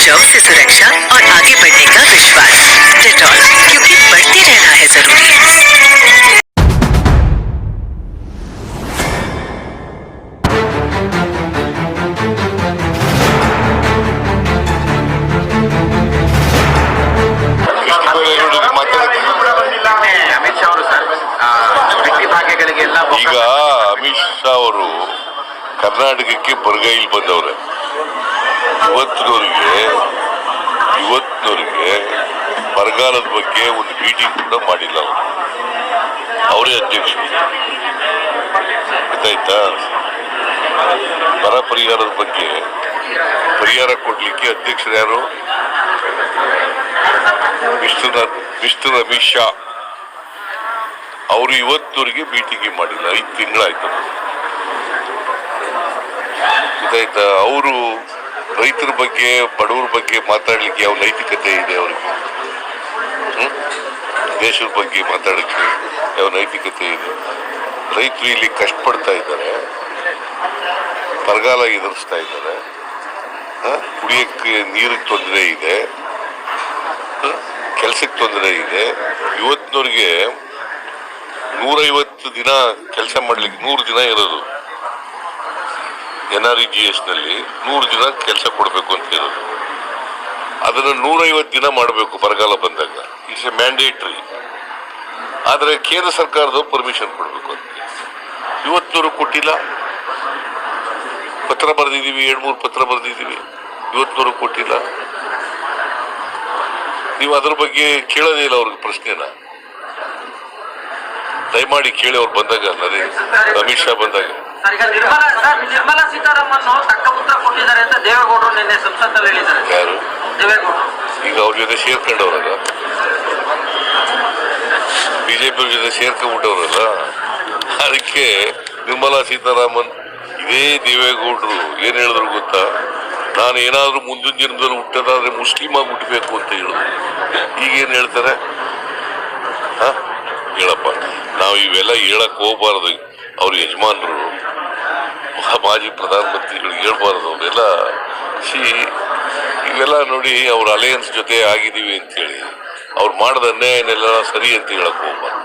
Germ से सुरक्षा और आगे बढ़ने का विश्वास। डेटॉल, क्योंकि बढ़ते रहना है जरूरी। ಈಗ ಅಮಿತ್ ಶಾ ಅವರು ಕರ್ನಾಟಕಕ್ಕೆ ಬರಗೈಲಿ ಬಂದವ್ರೆ. ಇವತ್ತಿನವರಿಗೆ ಬರಗಾಲದ ಬಗ್ಗೆ ಒಂದು ಮೀಟಿಂಗ್ ಕೂಡ ಮಾಡಿಲ್ಲ. ಅವರೇ ಅಧ್ಯಕ್ಷರು, ಗೊತ್ತಾಯ್ತಾ? ಬರ ಪರಿಹಾರದ ಬಗ್ಗೆ ಪರಿಹಾರ ಕೊಡ್ಲಿಕ್ಕೆ ಅಧ್ಯಕ್ಷರು ಯಾರು? ಮಿಸ್ಟರ್ ಅಮಿತ್ ಶಾ ಅವರು ಇವತ್ತಿನವರೆಗೆ ಮೀಟಿಂಗ್ ಮಾಡಿಲ್ಲ. 5 ತಿಂಗಳಾಯ್ತು, ಗೊತ್ತಾಯ್ತಾ? ಅವರು ರೈತರ ಬಗ್ಗೆ ಬಡವರ ಬಗ್ಗೆ ಮಾತಾಡ್ಲಿಕ್ಕೆ ಯಾವ ನೈತಿಕತೆ ಇದೆ ಅವರಿಗೆ? ದೇಶದ ಬಗ್ಗೆ ಮಾತಾಡಲಿಕ್ಕೆ ಯಾವ ನೈತಿಕತೆ ಇದೆ? ರೈತರು ಇಲ್ಲಿ ಕಷ್ಟಪಡ್ತಾ ಇದ್ದಾರೆ, ಬರಗಾಲ ಎದುರಿಸ್ತಾ ಇದ್ದಾರೆ, ಕುಡಿಯಕ್ಕೆ ನೀರಿಗೆ ತೊಂದರೆ ಇದೆ, ಕೆಲಸಕ್ಕೆ ತೊಂದರೆ ಇದೆ. ಇವತ್ತಿನವ್ರಿಗೆ 150 ದಿನ ಕೆಲಸ ಮಾಡ್ಲಿಕ್ಕೆ 100 ದಿನ ಇರೋದು. NREGS ನಲ್ಲಿ 100 ದಿನ ಕೆಲಸ ಕೊಡಬೇಕು ಅಂತ ಹೇಳೋದು. ಅದನ್ನ 150 ದಿನ ಮಾಡಬೇಕು ಬರಗಾಲ ಬಂದಾಗ. It's A mandatory. ಆದ್ರೆ ಕೇಂದ್ರ ಸರ್ಕಾರದ ಪರ್ಮಿಷನ್ ಕೊಡಬೇಕು ಅಂತ ಇವತ್ತಿನವರು ಕೊಟ್ಟಿಲ್ಲ. ಪತ್ರ ಬರೆದಿದ್ದೀವಿ, 2-3 ಪತ್ರ ಬರೆದಿದ್ದೀವಿ, ಇವತ್ತಿನವರು ಕೊಟ್ಟಿಲ್ಲ. ನೀವು ಅದ್ರ ಬಗ್ಗೆ ಕೇಳೋದೇ ಇಲ್ಲ ಅವ್ರಿಗೆ ಪ್ರಶ್ನೆನ. ದಯಮಾಡಿ ಕೇಳಿ ಅವ್ರು ಬಂದಾಗ, ಅಮಿತ್ ಶಾ ಬಂದಾಗ. ನಿರ್ಮಲಾ ಸೀತಾರಾಮನ್ ತಕ್ಕ ಉತ್ತರ ಕೊಟ್ಟಿದ್ದಾರೆ ಅಂತ ದೇವೇಗೌಡರು ನಿನ್ನೆ ಸಂಸತ್ತಲ್ಲಿ ಹೇಳಿದ್ದಾರೆ. ಯಾರು? ದೇವೇಗೌಡರು. ಈಗ ಅವ್ರ ಜೊತೆ ಸೇರ್ಕೊಂಡವ್ರಲ್ಲ, ಬಿಜೆಪಿ ಅವ್ರ ಜೊತೆ ಸೇರ್ಕೊಂಡ್ಬಿಟ್ಟವ್ರಲ್ಲ. ಅದಕ್ಕೆ ನಿರ್ಮಲಾ ಸೀತಾರಾಮನ್ ಇದೇ ದೇವೇಗೌಡರು ಏನ್ ಹೇಳಿದ್ರು ಗೊತ್ತಾ? ನಾನು ಏನಾದ್ರೂ ಮುಂದಿನ ಜನ್ಮದಲ್ಲಿ ಹುಟ್ಟೋದಾದ್ರೆ ಮುಸ್ಲಿಮ್ ಆಗಿ ಹುಟ್ಟಬೇಕು ಅಂತ ಹೇಳಿದ್ರು. ಈಗೇನ್ ಹೇಳ್ತಾರೆ? ಹೇಳಪ್ಪ, ನಾವು ಇವೆಲ್ಲ ಹೇಳಕ್ ಹೋಗ್ಬಾರ್ದು. ಅವ್ರ ಯಜಮಾನರು, ಮಾಜಿ ಪ್ರಧಾನಮಂತ್ರಿಗಳು ಹೇಳ್ಬಾರ್ದು. ಅವರೆಲ್ಲ ಇವೆಲ್ಲ ನೋಡಿ, ಅವ್ರ ಅಲಯನ್ಸ್ ಜೊತೆ ಆಗಿದ್ದೀವಿ ಅಂತೇಳಿ ಅವ್ರು ಮಾಡಿದ ಅನ್ಯಾಯನೆಲ್ಲ ಸರಿ ಅಂತ ಹೇಳಕ್ ಹೋಗ್ಬಾರ್ದು.